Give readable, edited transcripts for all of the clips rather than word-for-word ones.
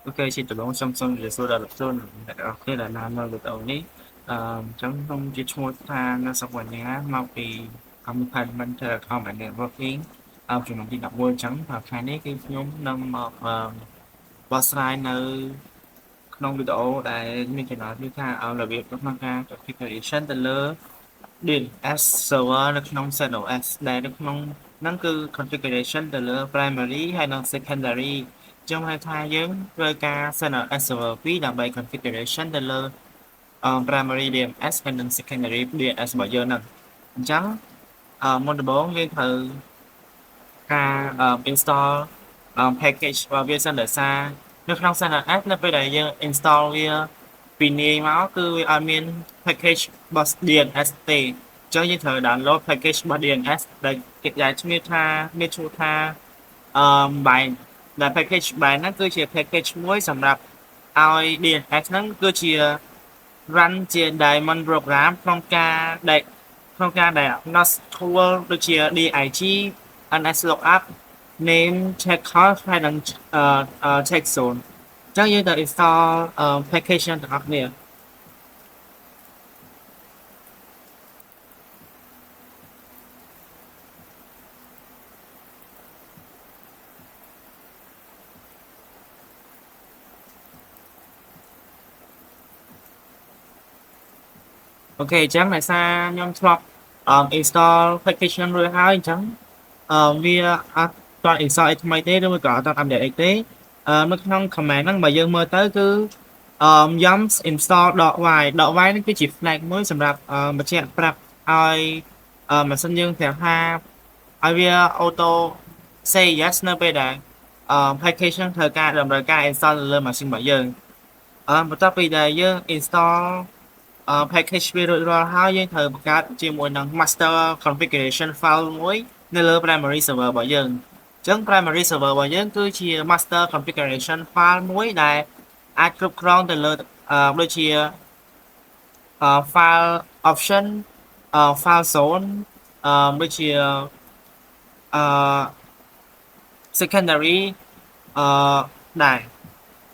Ok, xin chào đón xong xong rồi số đã được rồi. Thế là làm được đầu ní. Trong trong chỉ mua tha nó xong rồi nhá, mau thì không phải mình chờ không phải networking. Chúng mình đi đọc word trắng và khai nét cái nhóm năm một boss line nơi không bị đổ đại mình chỉ nói như tha là việc các mang ra configuration từ lơ điền as server nó không sẽ đổ as đây nó không năng cứ configuration từ lơ primary hay là secondary trong hai thaiយើងធ្វើការសិន as server 2ដើម្បី configuration ទៅលើ primary DNS ហើយនិង secondary DNS របស់យើងហ្នឹងអញ្ចឹងមុនដំបូងយើងត្រូវការ install package របស់វាសិនដោយសារនៅក្នុង SNS នៅពេលដែលយើង install វាពីនាយមកគឺវាអត់មាន package របស់ DNS ទេអញ្ចឹងយើងត្រូវ download package របស់ DNS ដែលគេដែលឈ្មោះថាមានឈ្មោះថាbind ដែល package bind ហ្នឹងគឺជា package មួយសម្រាប់ឲ្យ DNS ហ្នឹងគឺជា run ជា daemon program ក្នុងការដែល NOS tool ដូចជា dig NS lookup name check host ហើយនិងcheck zone អញ្ចឹងយើងត្រូវ install package ទាំងអស់គ្នាអូខេអញ្ចឹងដោយសារខ្ញុំធ្លាប់install package ខ្ញុំរួចហើយអញ្ចឹងវាអត់ទាន់ install អីថ្មីទេឬមួយក៏អត់ទាន់ update អីទេនៅក្នុង command ហ្នឹងបើយើងមើលទៅគឺyum install .y នេះគឺជា flag មួយសម្រាប់បញ្ជាក់ប្រាប់ឲ្យម៉ាស៊ីនយើងប្រាប់ថាឲ្យវា auto say yes នៅពេលដែលpackage ហ្នឹងត្រូវការតម្រូវការ install នៅលើម៉ាស៊ីនរបស់យើងបន្ទាប់ពីដែលយើង install package វារួចរាល់ហើយយើងត្រូវបង្កើតជាមួយនឹង master configuration file មួយនៅលើ primary server របស់យើងអញ្ចឹង primary server របស់យើងគឺជា master configuration file មួយដែលអាចគ្រប់គ្រងទៅលើដូចជា file option file zone ដូចជាsecondary ដែរ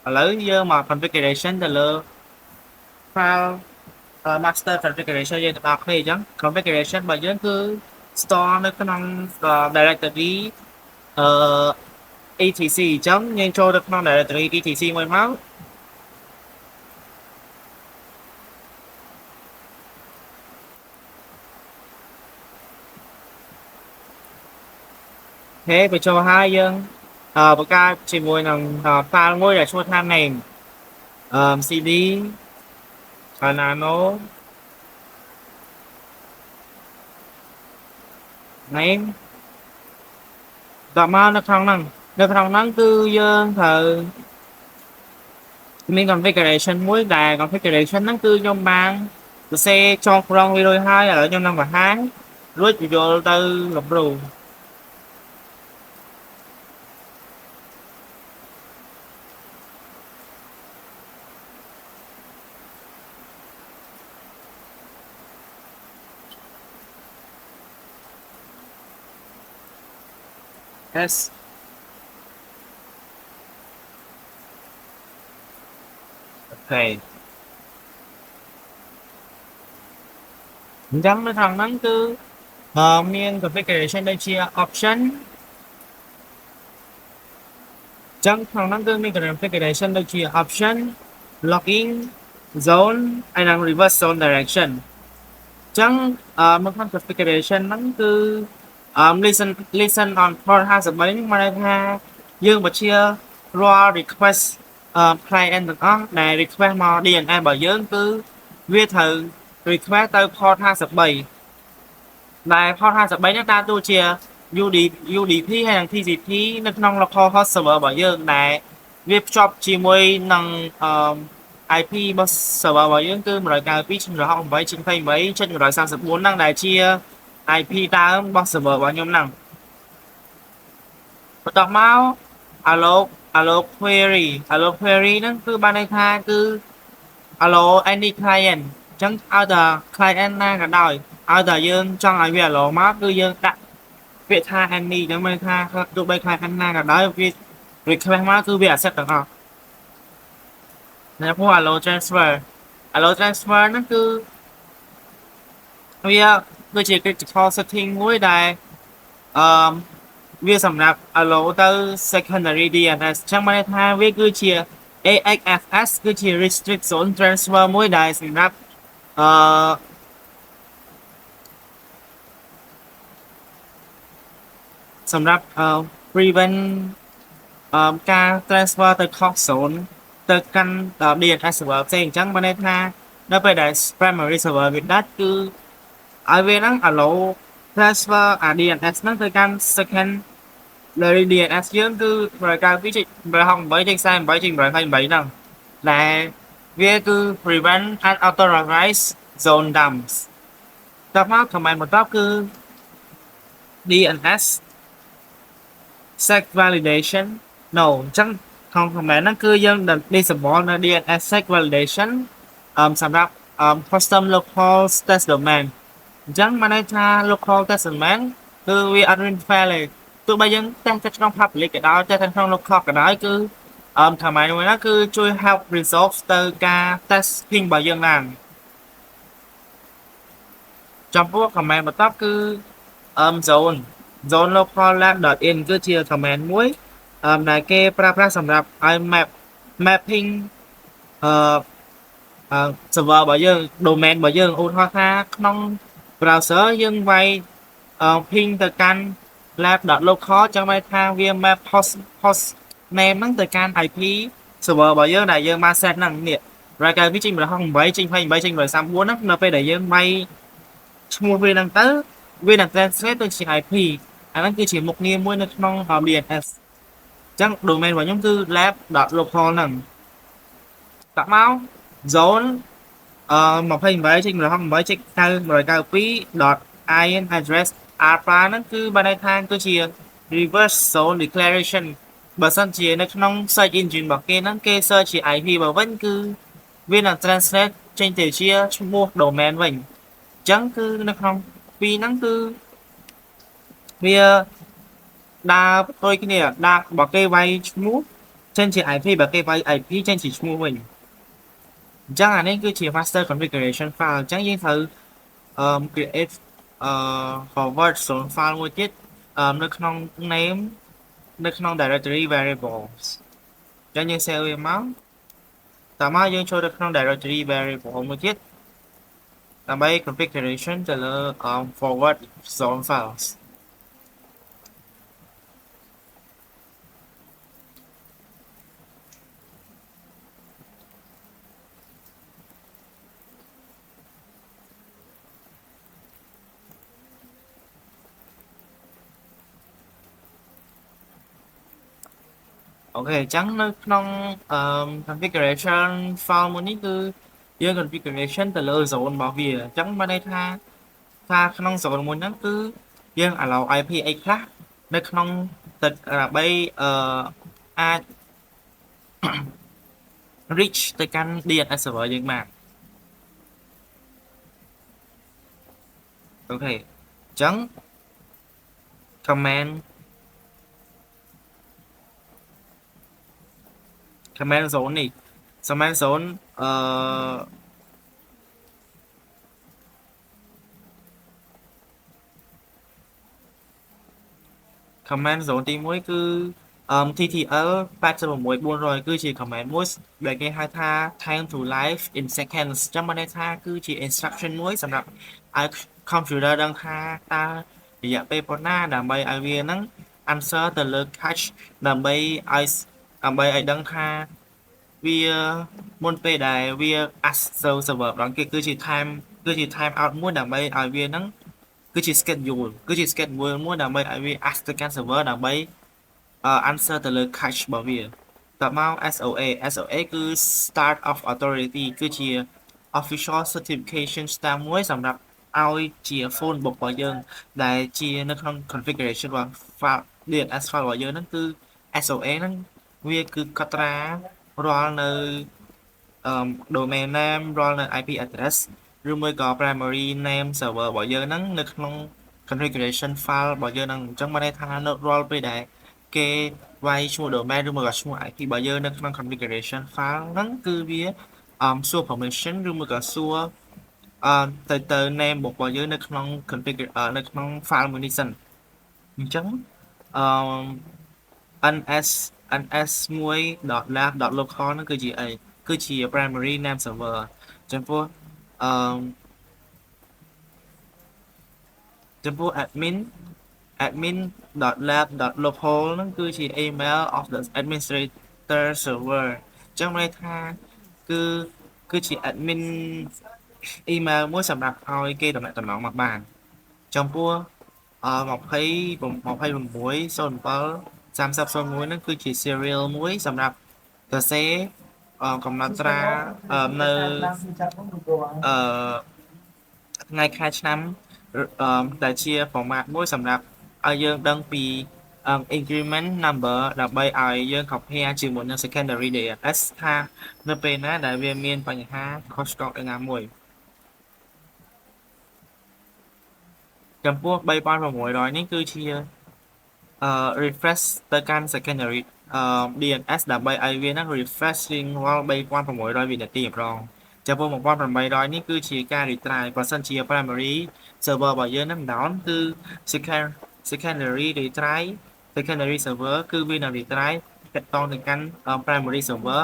ឥឡូវយើងមក configuration ទៅលើ file master configuration យើងទាំងអស់គ្នាអញ្ចឹង configuration របស់យើងគឺ store នៅក្នុង directory etc អញ្ចឹងយើងចូលទៅក្នុង directory etc មួយមកហេបញ្ចូលហើយយើងបង្កើតជាមួយនឹង file មួយដែលឈ្មោះថា name cd nano name ដល់មកនៅក្នុងហ្នឹងគឺយើងត្រូវមាន configuration មួយដែល configuration ហ្នឹងគឺខ្ញុំបានសរសេរចងក្រងវារួចហើយឥឡូវខ្ញុំនឹងបង្ហាញរួចបញ្ចូលទៅលោកគ្រូS អូខេអញ្ចឹងនៅក្នុងហ្នឹងគឺមាន configuration ដូចជា option អញ្ចឹងក្នុងហ្នឹងគឺមាន configuration ដូចជា option login zone ហើយនិង reverse zone direction អញ្ចឹងនៅក្នុង configuration ហ្នឹងគឺ listen on port 53នេះមកន័យថាយើងបញ្ជារាល់ request client ទាំងអស់ដែល request មក DNS របស់យើងគឺវាត្រូវ request ទៅ port 53ដែល port 53នេះដើរតួជា UDP ហើយនិង TCP នៅក្នុង local host server របស់យើងដែលវាភ្ជាប់ជាមួយនឹង IP របស់ server របស់យើងគឺ 192.168.28.134 ហ្នឹងដែលជា IP ដើមរបស់ server របស់ខ្ញុំហ្នឹងបន្ទាប់មក allo query ហ្នឹងគឺបានន័យថាគឺ allo any client អញ្ចឹងឲ្យតែ client ណាក៏ដោយឲ្យតែយើងចង់ឲ្យវា allo មកគឺយើងដាក់ពាក្យថា any អញ្ចឹងមានថាទោះបី client ណាក៏ដោយវា request មកគឺវា accept ទាំងអស់ นะพวก allo transfer นั่นคือវាដូចជា critical setting មួយដែលអឺវាសម្រាប់ allow ទៅ secondary DNS អញ្ចឹងបានន័យថាវាគឺជា AXFS គឺជា restrict zone transfer មួយដែលសម្រាប់អឺសម្រាប់prevent ការ transfer ទៅខុស zone ទៅកាន់ DNS server ផ្សេងអញ្ចឹងបានន័យថានៅពេលដែល primary server វាដាច់គឺឲ្យវាហ្នឹង allow transfer DNS ហ្នឹងទៅកាន់ secondary DNS យើងគឺ192.168.48.128ហ្នឹងដែលវាគឺ prevent unauthorized zone dumps តោះមក command បន្ទាប់គឺ DNS sec validation no អញ្ចឹងក្នុង command ហ្នឹងគឺយើង disable នៅ DNS sec validation សម្រាប់ custom local test domain អញ្ចឹងបានន័យថា local test domain គឺវាអត់មាន file ទេទោះបីយើងតែងតែក្នុង public ក៏ដោយតែក្នុង local ក៏ដោយគឺcommand មួយហ្នឹងគឺជួយ help resolve ទៅការ test ping របស់យើងឡើងចំពោះ command បន្ទាប់គឺ zone local lab.in គឺជា command មួយដែលគេប្រើប្រាស់សម្រាប់ឲ្យ mapping server របស់យើង domain របស់យើងឧទាហរណ៍ថាក្នុង browser យើងវាយping ទៅកាន់ lab.local ចឹងន័យថាវា map host name ហ្នឹងទៅកាន់ IP server របស់យើងដែលយើងបាន set ហ្នឹងនេះ 192.168.28.134 ហ្នឹងនៅពេលដែលយើងវាយឈ្មោះវាហ្នឹងទៅវានឹង translate ទៅជា IP អាហ្នឹងគឺជាមុខងារមួយនៅក្នុង DNS អញ្ចឹង domain របស់ខ្ញុំគឺ lab.local ហ្នឹងតោះមក zone 28.168.992.in address alpha ហ្នឹងគឺបានន័យថាគឺជា reverse zone declaration បើសិនជានៅក្នុង search engine របស់គេហ្នឹងគេ search ជា IP មកវិញគឺវានឹង translate ចេញទៅជាឈ្មោះ domain វិញអញ្ចឹងគឺនៅក្នុងពីរហ្នឹងគឺវាដើរផ្ទុយគ្នាដាក់បើគេវាយឈ្មោះចេញជា IP បើគេវាយ IP ចេញជាឈ្មោះវិញអញ្ចឹងអានេះគឺជា master configuration file អញ្ចឹងយើងត្រូវcreate forward zone file មួយទៀតនៅក្នុង name នៅក្នុង directory variables អញ្ចឹងយើង save វាមកតមកយើងចូលទៅក្នុង directory variable មួយទៀតដើម្បី configuration ទៅលើ forward zone filesអូខេអញ្ចឹងនៅក្នុង configuration file មួយនេះគឺយើង configuration ទៅលើ zone របស់វាអញ្ចឹងបានន័យថាក្នុង zone មួយហ្នឹងគឺយើង allow IP អីខ្លះនៅក្នុងទឹកដើម្បីអាច reach ទៅកាន់ DNS server យើងបានអូខេអញ្ចឹង command zone នេះ command zone command zone ទី1គឺTTL 86400គឺជា command មួយដែលគេហៅថា time to live in seconds អញ្ចឹងបានន័យថាគឺជា instruction មួយសម្រាប់ឲ្យ computer ដឹងថាតើរយៈពេលប៉ុណ្ណាដើម្បីឲ្យវាហ្នឹង answer ទៅលើ cache ដើម្បីឲ្យដឹងថាវាមុនពេលដែលវា ask server ម្ដងគេគឺជា time out មួយដើម្បីឲ្យវាហ្នឹងគឺជា schedule មួយដើម្បីឲ្យវា ask ទៅកាន់ server ដើម្បី answer ទៅលើ cache របស់វាតមក SOA គឺ start of authority គឺជា official certification stamp មួយសម្រាប់ឲ្យជា phone book របស់យើងដែលជានៅក្នុង configuration របស់ file DNS file របស់យើងហ្នឹងគឺ SOA ហ្នឹងវាគឺកត់ត្រារាល់នៅ domain name រាល់នៅ IP address ឬមួយក៏ primary name server របស់យើងហ្នឹងនៅក្នុង configuration file របស់យើងហ្នឹងអញ្ចឹងបានន័យថានៅរាល់ពេលដែល គេវាយឈ្មោះ domain ឬមកក៏ឈ្មោះ IP របស់យើងនៅក្នុង configuration file ហ្នឹងគឺវាសួរ permission ឬមកក៏សួរទៅ name របស់យើងនៅក្នុង configure នៅក្នុង file មួយនេះសិនអញ្ចឹងns ns1.lab.local ហ្នឹងគឺជាអីគឺជា primary name server ចំពោះadmin.lab.local ហ្នឹងគឺជា email of the administrator server អញ្ចឹងន័យថាគឺជា admin email មួយសម្រាប់ឲ្យគេតំណងមកបានចំពោះ26073001ហ្នឹងគឺជា serial មួយសម្រាប់សរសេរកំណត់ត្រានៅថ្ងៃខែឆ្នាំដែលជា format មួយសម្រាប់ឲ្យយើងដឹងពី increment number ដើម្បីឲ្យយើង compare ជាមួយនឹង secondary DNS ថានៅពេលណាដែលវាមានបញ្ហាខុសឆ្គងណាមួយចំពោះ3600នេះគឺជា refresh ទៅកាន់ secondary DNS ដើម្បីឲ្យវានឹង refreshing រាល់3600វិនាទីម្ដងចំពោះ1800នេះគឺជាការ retry បើសិនជា primary server របស់យើងនឹង down គឺ secondary retry secondary server គឺវានឹង retry ទាក់ទងទៅកាន់ primary server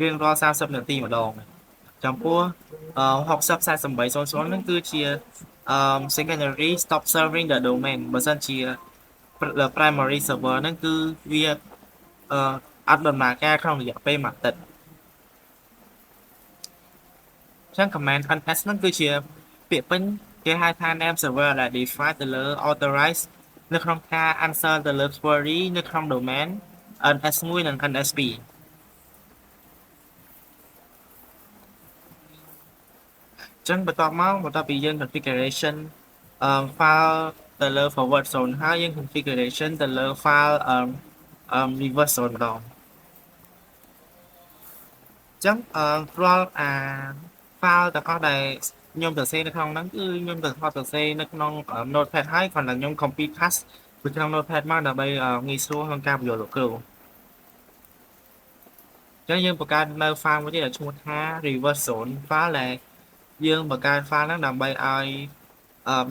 រៀងរាល់30នាទីម្ដងចំពោះ604800នឹងគឺជា secondary stop serving the domain បើសិនជា primary server ហ្នឹងគឺវាអត់ដំណើរការក្នុងរយៈពេលមួយអាទិត្យចឹង command ns ហ្នឹងគឺជាពាក្យពេញគេហៅថា name server ដែល define ទៅលើ authorize នៅក្នុងការ answer ទៅលើ query នៅក្នុង domain ns1 និង ns2 ចឹងបន្ទាប់ពីយើង configuration file ទៅលើ forward zone ហើយយើង configuration ទៅលើ file reverse zone ម្ដងចឹងរាល់file ទាំងអស់ដែលខ្ញុំសរសេរនៅក្នុងហ្នឹងគឺខ្ញុំទៅថតសរសេរនៅក្នុង notepad ហើយគ្រាន់តែខ្ញុំ copy paste ពីក្នុង notepad មកដើម្បីងាយស្រួលក្នុងការបញ្ចូលលោកគ្រូចឹងយើងបង្កើតនៅ file មួយទៀតដែលឈ្មោះថា reverse zone file ដែលយើងបង្កើត file ហ្នឹងដើម្បីឲ្យ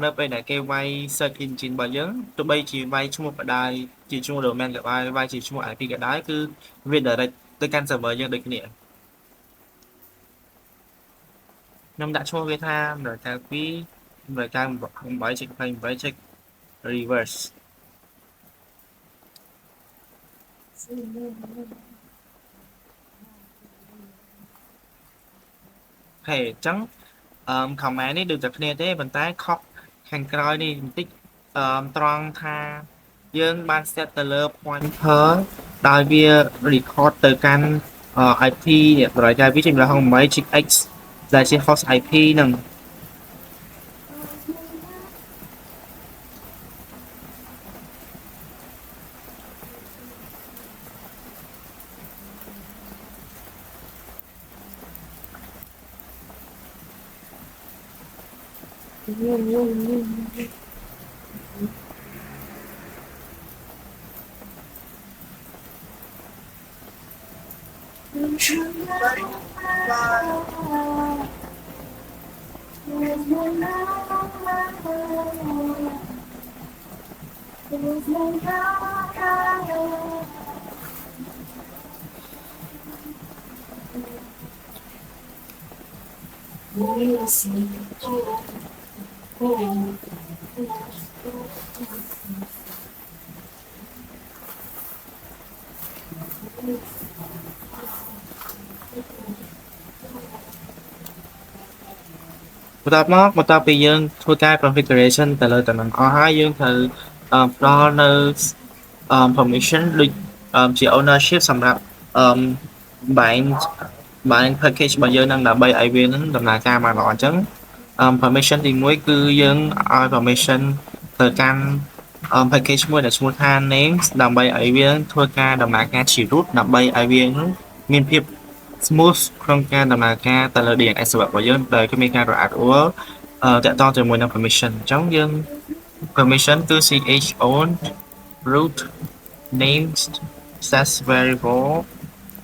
នៅពេលដែលគេវាយ search engine របស់យើងទោះបីជាវាយឈ្មោះក៏ដោយជាឈ្មោះ domain ក៏ដោយវាយជាឈ្មោះ IP ក៏ដោយគឺវា direct ទៅកាន់ server យើងដូចគ្នាខ្ញុំដាក់ឈ្មោះវាថា192.168.28 reverse ហេអញ្ចឹងcommand នេះដូចតែគ្នាទេប៉ុន្តែខុសខាងក្រោយនេះបន្តិចត្រង់ថាយើងបាន set ទៅលើ pointer ដោយវា record ទៅកាន់ IP បរិយាកាសវាជាម្ល៉េះ8 GX ដែលជា host IP នឹងបន្ទាប់ពីយើងធ្វើការ configuration ទៅលើតំណអស់ហើយយើងត្រូវផ្ដល់នៅ permission ដូចជា ownership សម្រាប់bind package របស់យើងនឹងដើម្បីឲ្យវានឹងដំណើរការបានល្អអញ្ចឹងpermission ទី1គឺយើងឲ្យ permission ទៅកាន់ package មួយដែលឈ្មោះថា names ដើម្បីឲ្យវាធ្វើការដំណើរការជា root ដើម្បីឲ្យវាមានភាព smooth ក្នុងការដំណើរការទៅលើ DNS របស់យើងដោយគ្មានការរអាក់រអួលតាក់ទងជាមួយនឹង permission អញ្ចឹងយើង permission គឺ chown root names, set variable,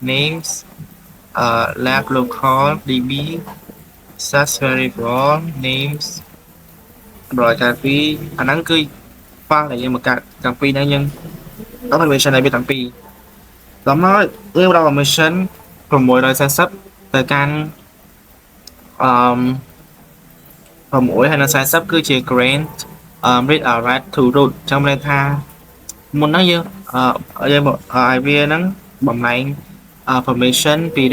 names, lab local db, set variable, names rồi cảពីអាហ្នឹងគឺ file ដែលយើងបង្កើតទាំងពីរហ្នឹងយើង automation ដែលវាទាំងពីរដល់មកយើងរក automation 640ទៅកាន់អឺ6ហើយនៅ40គឺជា grant read or write to root អញ្ចឹងមានន័យថាមុនហ្នឹងយើងឲ្យវាហ្នឹងបំលែង permission ពី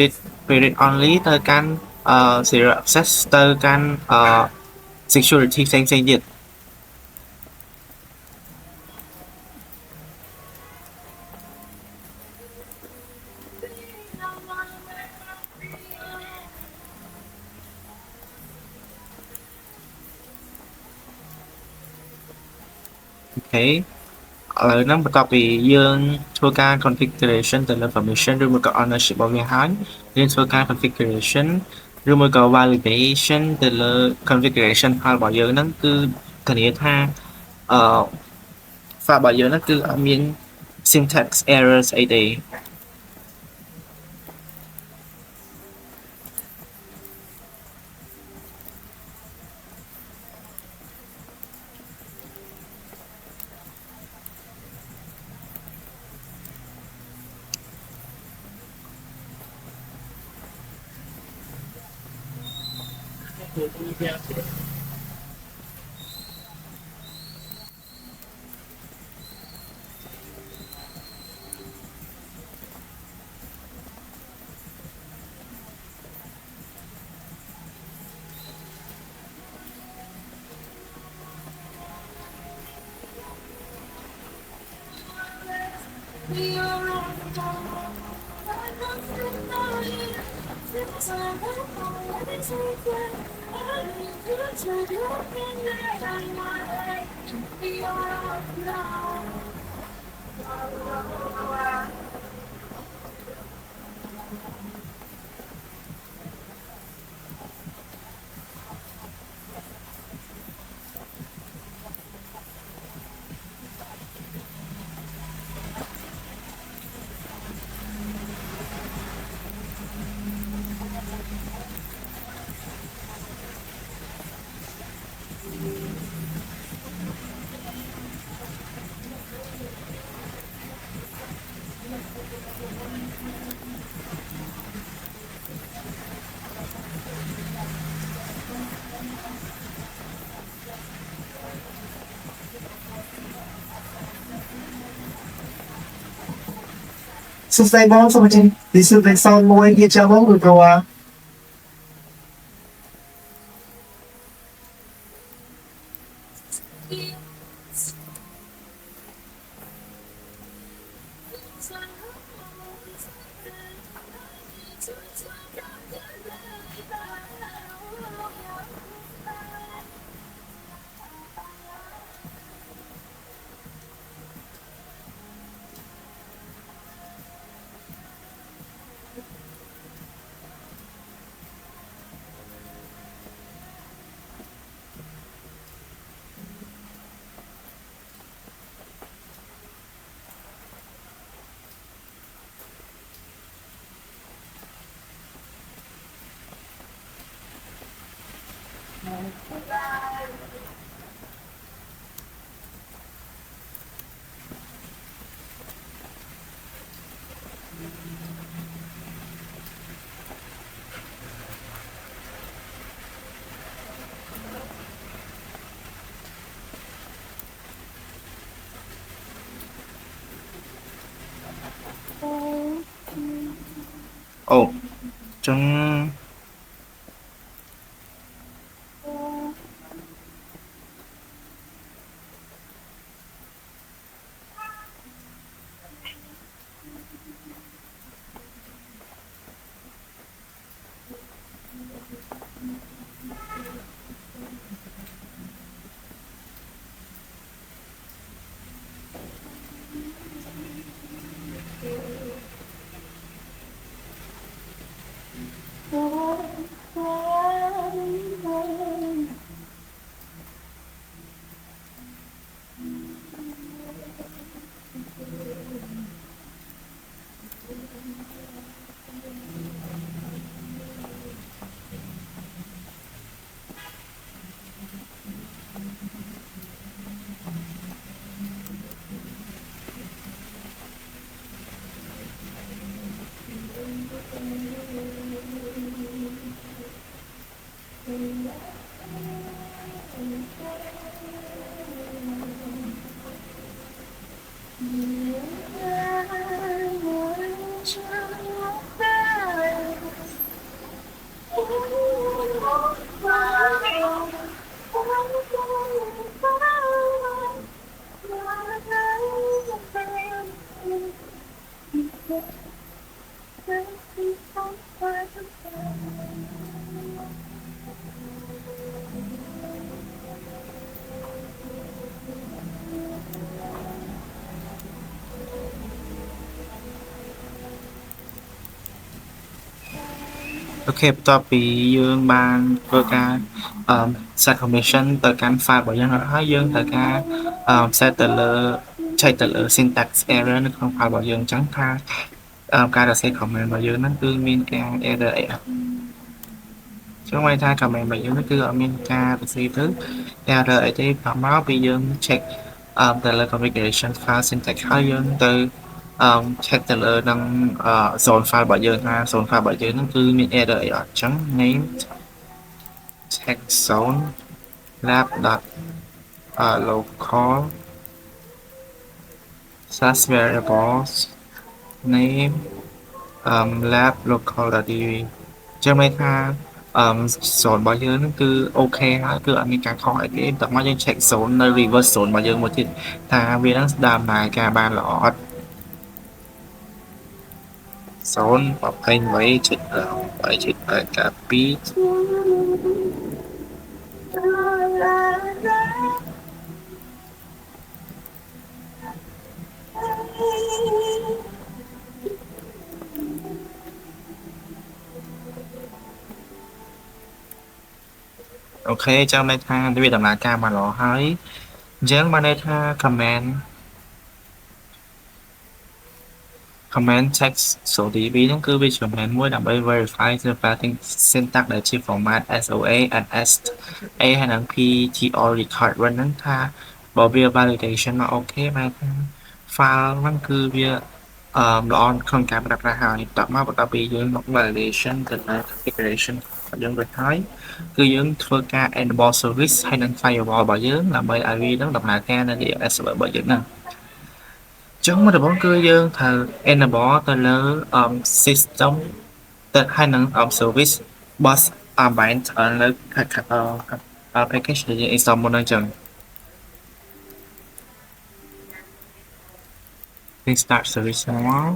read only ទៅកាន់serial access ទៅកាន់ security ផ្សេងៗទៀត អូខេឥឡូវហ្នឹងបន្ទាប់ពីយើងធ្វើការ configuration ទៅលើ permission ឬមួយក៏ ownership របស់វាហើយយើងធ្វើការ configuration ឬមួយក៏ validation ទៅលើ configuration file របស់យើងហ្នឹងគឺធានាថាfile របស់យើងហ្នឹងគឺអត់មាន syntax error ស្អីទេ Susah banget sama macam disuruh sound mau yang dia jawab berdoa. Ồ, trong អូខេបន្ទាប់ពីយើងបានធ្វើការset commission ទៅកាន់ file របស់យើងហើយយើងត្រូវការ set ទៅលើ check ទៅលើ syntax error នៅក្នុង file របស់យើងអញ្ចឹងថាការសរសេរ comment របស់យើងហ្នឹងគឺមានការ error អីអត់ចឹងមកថា comment របស់យើងហ្នឹងគឺអត់មានការសរសេរទៅ error អីទេប្រមកពីយើង check ទៅលើ configuration file syntax ហើយយើងទៅcheck ទៅលើនឹង zone file របស់យើងថា zone file របស់យើងហ្នឹងគឺមាន error អីអត់អញ្ចឹង name check zone lab dot local slash variables name lab local db ចឹងមានថា zone របស់យើងហ្នឹងគឺអូខេហើយគឺអត់មានការខុសអីទេតែមកយើង check zone នៅ reverse zone របស់យើងមួយទៀតថាវាហ្នឹងស្ដាប់ដំណើរការបានល្អអត់ zone 28.8ការ2អូខេចាំន័យថាវាដំណើរការបានល្អហើយអញ្ចឹងបានន័យថា command text so db ហ្នឹងគឺវាជា command មួយដើម្បី verify formatting syntax ដែលជា format SOA and SA ហើយនិង PTO record ហ្នឹងថាបើវា validation មកអូខេបានថា file ហ្នឹងគឺវាល្អក្នុងការប្រើប្រាស់ហើយបន្ទាប់ពីយើងមក validation ទៅដល់ configuration របស់យើងរួចហើយគឺយើងធ្វើការ enable service ហើយនិង firewall របស់យើងដើម្បីឲ្យវានឹងដំណើរការនៅ DNS server របស់យើងហ្នឹងចឹងមកដំបូងគឺយើងត្រូវ enable ទៅលើ system ទៅហើយនឹង service bus bind នៅ package ដែលយើង install មុនហ្នឹងចឹង start service មក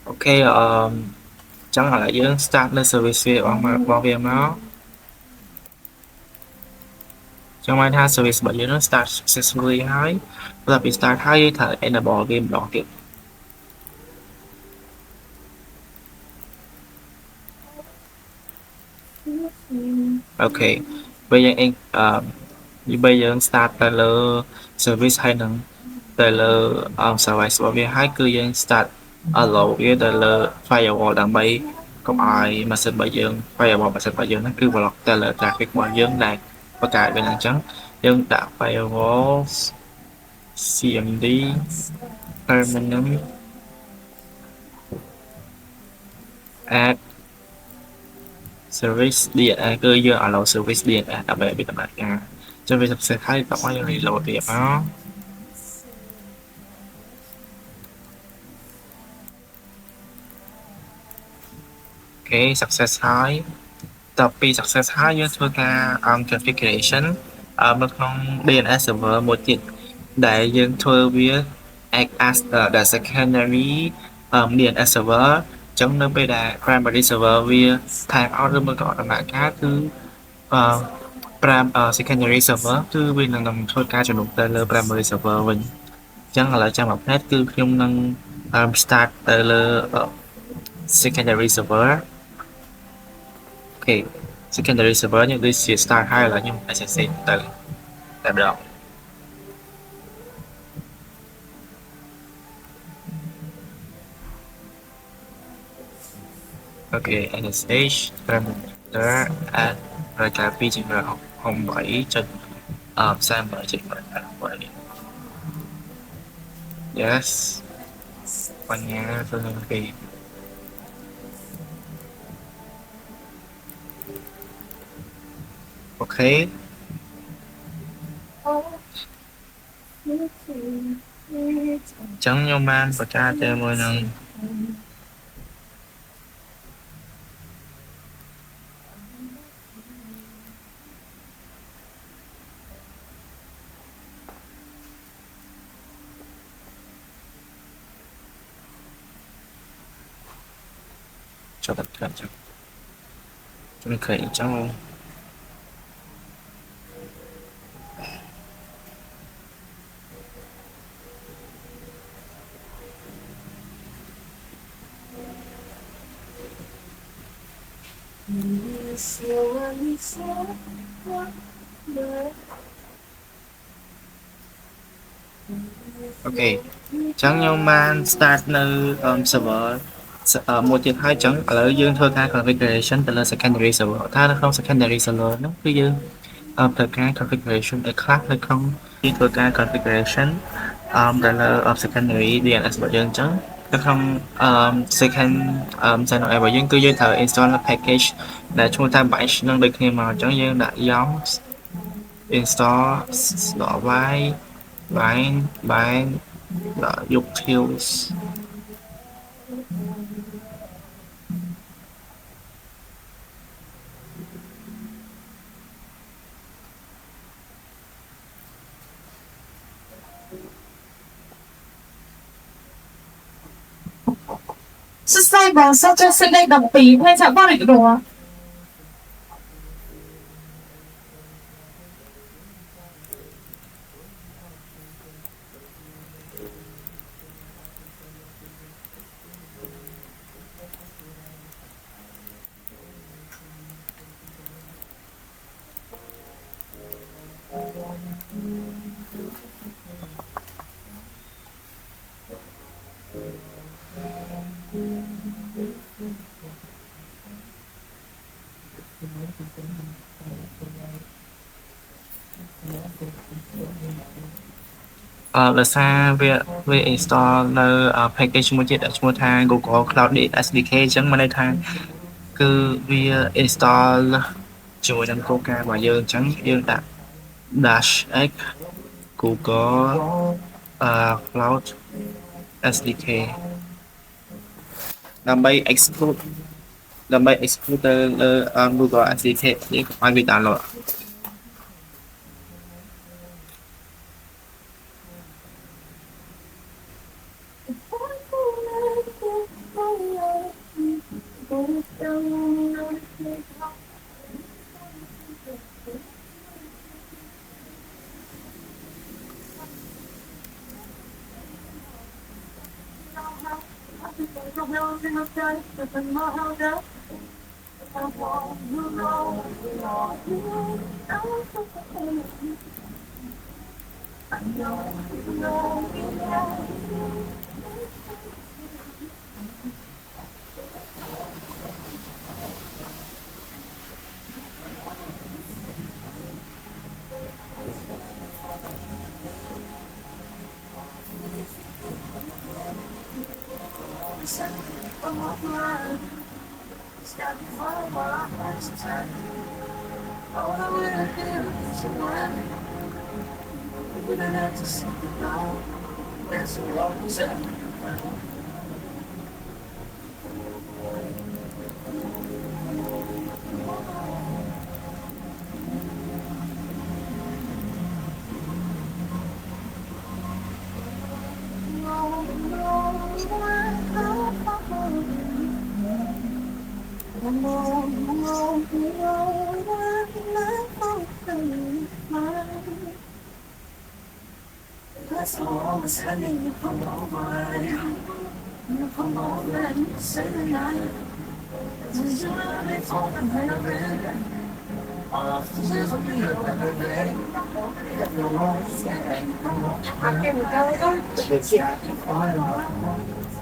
អូខេចឹងឥឡូវយើង start នៅ service របស់វាមកចឹងបានថា service របស់យើងនឹង start successfully ហើយបន្ទាប់ពី start ហើយយើងត្រូវ enable វាម្ដងទៀតអូខេពេលយើង start ទៅលើ service ហើយនឹងទៅលើ service របស់វាហើយគឺយើង start allow វាទៅលើ firewall ដើម្បីកុំឲ្យម៉ាស៊ីនរបស់យើង firewall ម៉ាស៊ីនរបស់យើងហ្នឹងគឺ block ទៅលើ traffic របស់យើងដែលបង្កើតវាអញ្ចឹងយើងដាក់ firewall cmd permanent add service DNS គឺយើង allow service DNS ដើម្បីឲ្យវាដំណើរការចុះវា success ហើយតោះមកយើង reload វាមកអូខេ success ហើយតទៅពី success ហើយយើងធ្វើការ configuration នៅក្នុង DNS server មួយទៀតដែលយើងធ្វើវា act as the secondary DNS server អញ្ចឹងនៅពេលដែល primary server វា time out ឬមួយក៏ដំណើរការគឺsecondary server គឺវានឹងធ្វើការជំនួសទៅលើ primary server វិញអញ្ចឹងឥឡូវចាំមកផ្នែកគឺខ្ញុំនឹង start ទៅលើ secondary server អូខេ secondary server នេះដូចជា start ហើយឥឡូវខ្ញុំ SSH ទៅតែម្ដងអូខេ SSH parameter add រយការ2.8.48 yes បញ្ញាទៅនឹងគេ អូខេចឹងខ្ញុំបានប្រកាសតែមួយនឹងចុះតែចឹងចឹងឃើញចឹង ok chẳng nhưng mà startនៅ server មួយទៀតហើយចឹងឥឡូវយើងធ្វើការ configuration ទៅលើ secondary server ថានៅក្នុង secondary server ហ្នឹងគឺយើងធ្វើការ configuration ឲ្យខ្លះនៅក្នុងយើងធ្វើការ configuration ទៅលើ secondary DNS របស់យើងចឹងនៅក្នុង second channel របស់យើងគឺយើងត្រូវ install package ដែលឈ្មោះថា bash នឹងដូចគ្នាមកចឹងយើងដាក់ yum install bind utils 是赛榜上就是那个比配才帮你多。ដោយសារវា install នៅ package មួយទៀតដែលឈ្មោះថា Google Cloud SDK អញ្ចឹងមានន័យថាគឺវា install ជាមួយនឹង program របស់យើងអញ្ចឹងយើងដាក់ -x Google Cloud SDK ដើម្បី exclude ទៅលើ Google SDK នេះកុំឲ្យវា download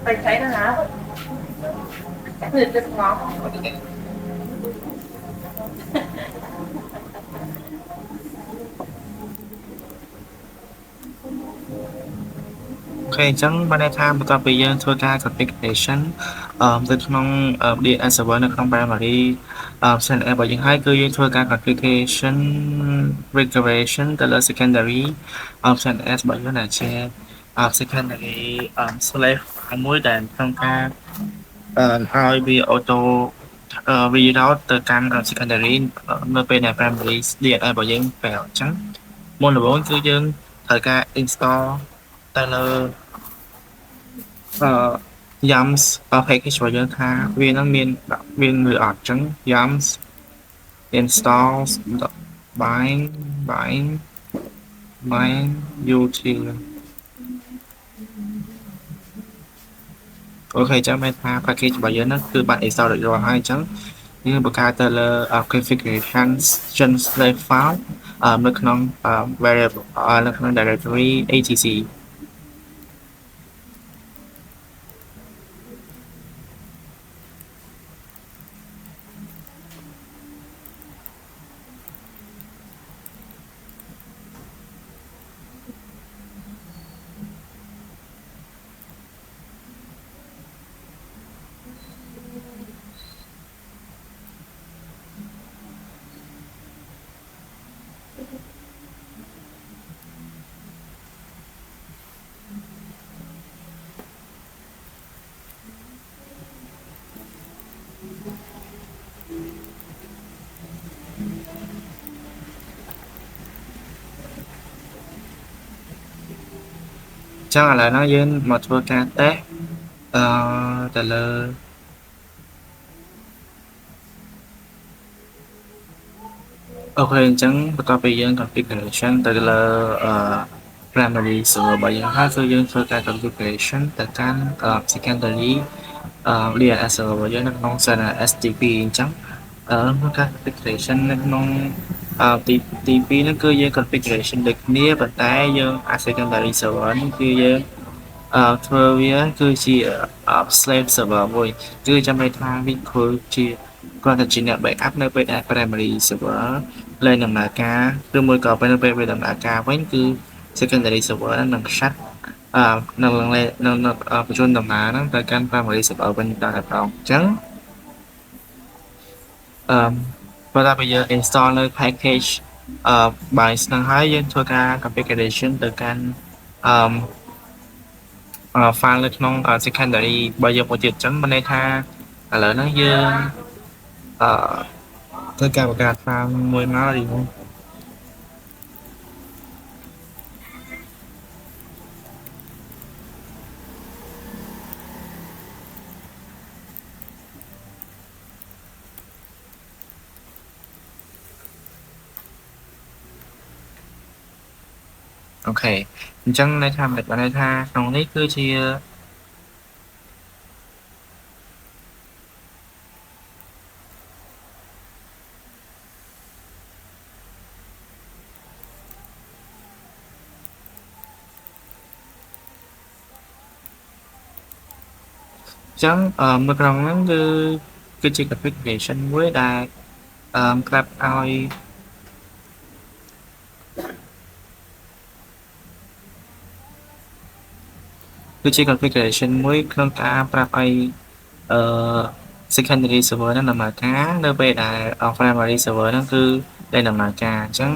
Phải thấy nó hả? Chắc là rất ngon. អូខេអញ្ចឹងបានន័យថាបន្ទាប់ពីយើងធ្វើការ configuration នៅក្នុង DNS server នៅក្នុង primary option A របស់យើងហើយគឺយើងធ្វើការ configuration regression ទៅលើ secondary option S របស់យើងដែលជា secondary slave មួយដែលក្នុងការឲ្យវា auto read out ទៅកាន់ secondary នៅពេលដែល primary DNS របស់យើង fail អញ្ចឹងមុនដំបូងគឺយើងត្រូវការ install ទៅលើ yums package របស់យើងថាវានឹងមានឬអត់អញ្ចឹង yums install bind util អូខេអញ្ចឹងមានថា package របស់យើងហ្នឹងគឺបាន install រួចរាល់ហើយអញ្ចឹងយើងបង្កើតទៅលើ configuration slave file នៅក្នុង variable នៅក្នុង directory etc ចឹងឥឡូវហ្នឹងយើងមកធ្វើការ test ទៅលើអូខេអញ្ចឹងបន្ទាប់ពីយើង configuration ទៅលើ primary server របស់យើងហើយគឺយើងធ្វើការ configuration ទៅកាន់ secondary DNS server របស់យើងនៅក្នុង server STP អញ្ចឹងក្នុងការ configuration នៅក្នុងទី2ហ្នឹងគឺយើង configuration ដូចគ្នាប៉ុន្តែយើង secondary server នេះគឺយើងធ្វើវាគឺជា slave server មួយគឺចាំន័យថាវាគឺជាគាត់តែជាអ្នក backup នៅពេលដែល primary server លែងដំណើរការឬមួយក៏ពេលវាដំណើរការវិញគឺ secondary server នឹង shut នឹងបញ្ជូនដំណើរហ្នឹងទៅកាន់ primary server វិញតែម្ដងអញ្ចឹងបន្ទាប់ពីយើង install នៅ package bind ហ្នឹងហើយយើងធ្វើការ configuration ទៅកាន់file នៅក្នុង secondary របស់យើងមួយទៀតអញ្ចឹងមានន័យថាឥឡូវហ្នឹងយើងធ្វើការបង្កើត file មួយមករីអូខេអញ្ចឹងន័យថាបានន័យថាក្នុងនេះគឺជាចឹងនៅក្នុងហ្នឹងគឺជា configuration មួយដែលក្រាបឲ្យគឺជា configuration មួយក្នុងការប្រាប់ឲ្យsecondary server ហ្នឹងដំណើរការនៅពេលដែល primary server ហ្នឹងគឺដែលដំណើរការអញ្ចឹង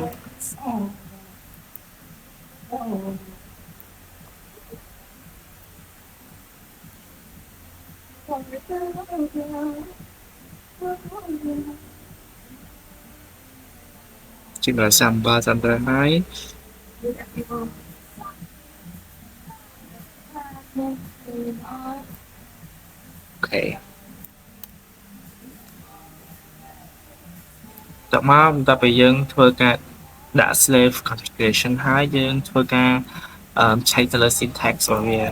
ជាដល់ sample ហើយ អូខេតោះមកបន្ទាប់ពីយើងធ្វើការដាក់ slave configuration ហើយយើងធ្វើការឆែកទៅលើ syntax របស់វា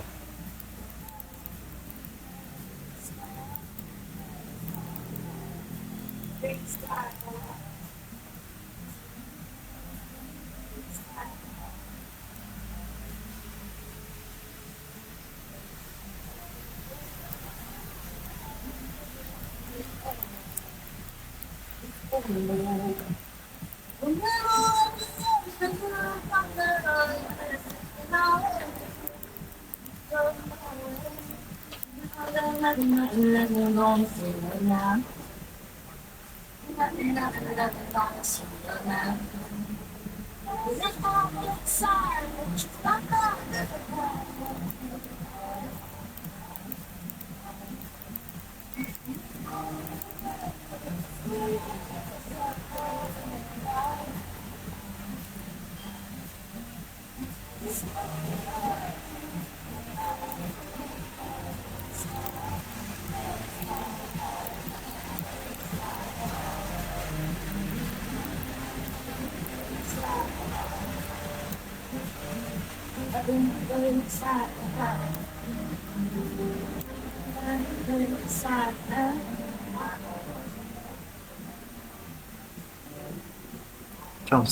Trong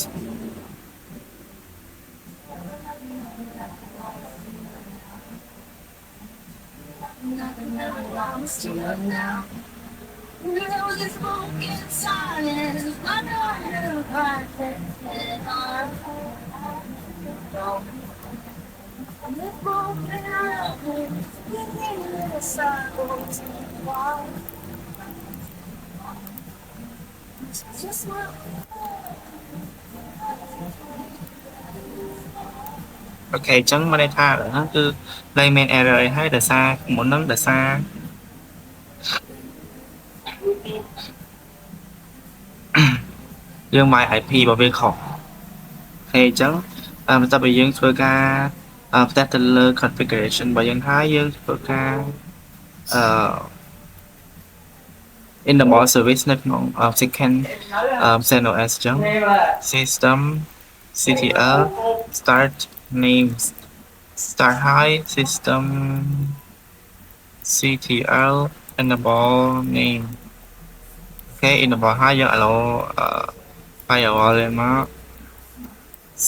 ok chẳng mà đây tha rồi nó cứ layman error hay là xa muốn nó là xa dương mai IP bảo vệ khẩu ok chẳng ta bị dươngធ្វើការ testលើ configuration របស់យើងហើយយើងធ្វើការ in the more service នៅក្នុង second CentOS ចឹង system ctl start name start high system ctl enable name okay enable high យើង allow firewall lênមក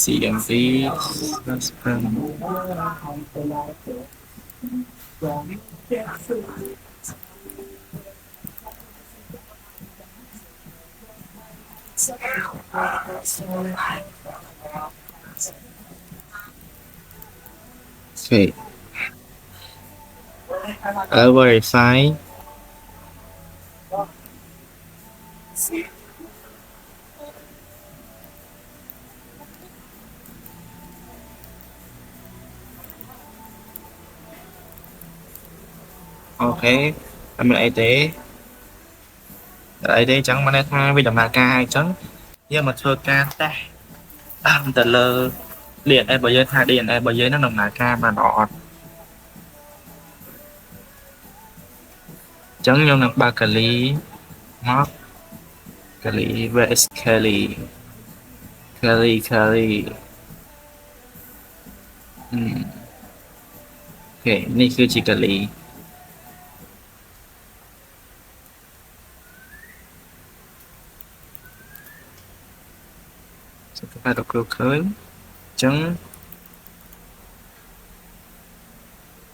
cmv okay verify ok mình ấy thế chẳng mà tha vì đồng là ca chẳng nhưng mà thưa ca ta từ lơ điện em bởi dưới tha điện em bởi dưới nó đồng là ca mà nọ chẳng như là ba Kali móc Kali vs Kali ok นี่คือจิกาลี các bạn đọc được khơi chẳng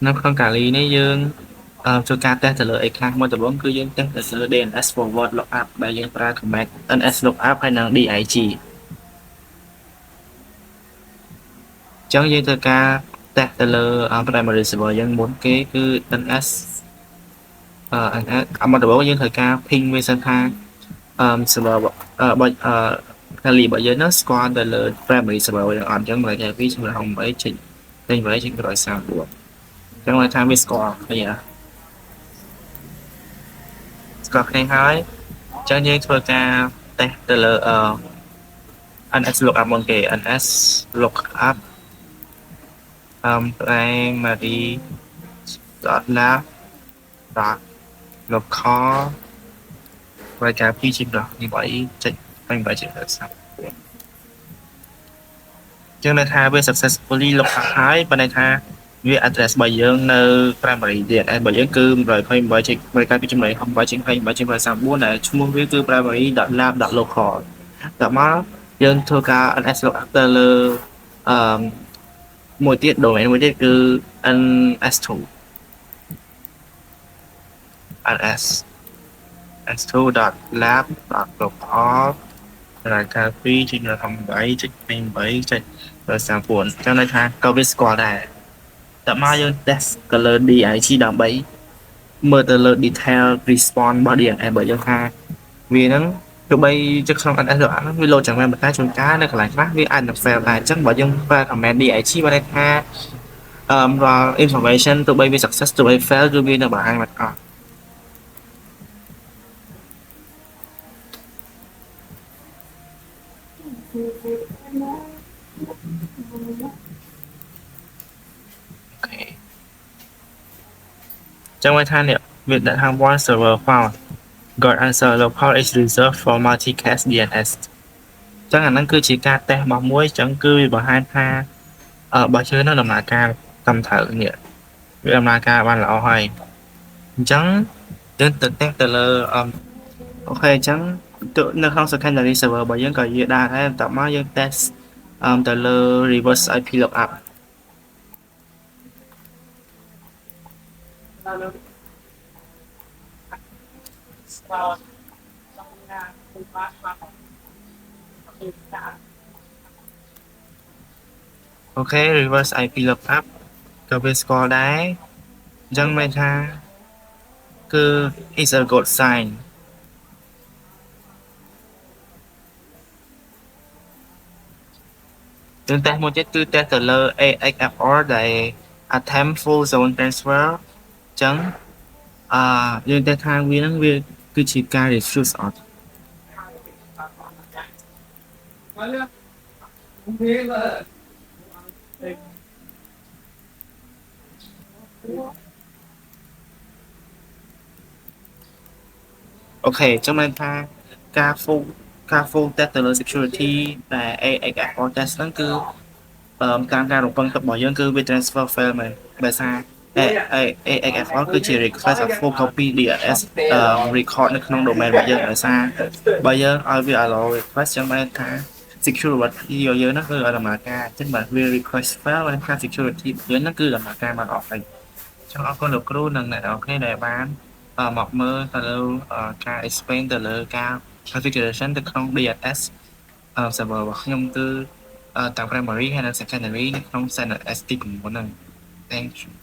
nó không cả lý này dương cho ca test trả lời khác mà tập bóng cứ dương test trả lời DNS forward lookup bài dương ra command NS lookup hay là DIG chẳng dương cho ca test trả lời primary server dương muốn cái cứ NS mà tập bóng dương thời ca ping với sân thang server Kali bởi dưới nó score từ lời primary server on chẳng lại cái ví dụ là không mấy chỉnh tên với chỉnh rồi sao được chẳng lại tham với score bây giờ score khen hỏi chẳng như thôi ca test từ lời NS lookup môn kề NS lookup primary lab local và cả ví chỉnh rồi như vậy chỉnh anh phải chỉnh được sao chương này tha với successfully lục hái bên này tha với address bởi dương nơi primary điện bởi dương cư rồi phải bởi chỉnh bởi cái chỉnh này không phải chỉnh hay bởi chỉnh phải sao muốn là chung với cư primary đặt lab đặt local đặt má dương thua ca ns lục after mỗi tiết domain mỗi tiết cư ns2 ns s2.lab.local là cà phê trên là phòng 7 trên pin 7 trên rồi sáng buồn cho nên ha câu viết score này tập mai dương test color đi ấy chi đám 7 mở từ detail response bao điện em bởi dương ha vì nó ទោះបីជាក្នុង NS ហ្នឹងវាលោតចាំមែនតែជួនកាលនៅកន្លែងខ្លះវាអាចនឹង fail ដែរអញ្ចឹងបើយើង fail command dig បានន័យថារាល់ information ទោះបីវា success ទោះបី fail គឺវានៅបង្ហាញមកអស់អូខេចឹងមកថានេះវាដាក់ថា one server found got answer local is reserved for multicast DNS ចឹងអាហ្នឹងគឺជាការតេស្តរបស់មួយចឹងគឺវាបង្ហាញថាបើជឿនៅដំណើរការតាមត្រូវនេះវាដំណើរការបានល្អហើយអញ្ចឹងយើងទៅតេស្តទៅលើអូខេអញ្ចឹងនៅក្នុង secondary server របស់យើងក៏យើងដាក់ដែរតមកយើង test ទៅលើ reverse IP lookupអូខេ reverse IP lookup ក៏វាស្គាល់ដែរអញ្ចឹងមានថាគឺ is a good sign យើងតេស្តមួយទៀតគឺតេស្តទៅលើ AXFR ដែល attempt full zone transfer អញ្ចឹងយើងតេស្តថាវាហ្នឹងវាគឺជាការ refuse អត់អូខេអញ្ចឹងមានថាការ full test ទៅលើ security ដែល AXFR test ហ្នឹងគឺតាមការរំពឹងទុករបស់យើងគឺវា transfer fail មែនដោយសារ AXFR គឺជា request of full copy DNS record នៅក្នុង domain របស់យើងដោយសារបើយើងឲ្យវា allow request ចឹងបានថា security របស់យើងហ្នឹងគឺឲ្យដំណើរការអញ្ចឹងបើវា request fail បានថា security របស់យើងហ្នឹងគឺដំណើរការបានអស់ហើយអញ្ចឹងអរគុណលោកគ្រូនិងអ្នកនរគ្នាដែលបានមកមើលទៅលើការ explain ទៅលើការ configuration ទៅក្នុង DNS server របស់ខ្ញុំគឺទាំង primary ហើយនិង secondary នៅក្នុង SNST 9ហ្នឹង Thank you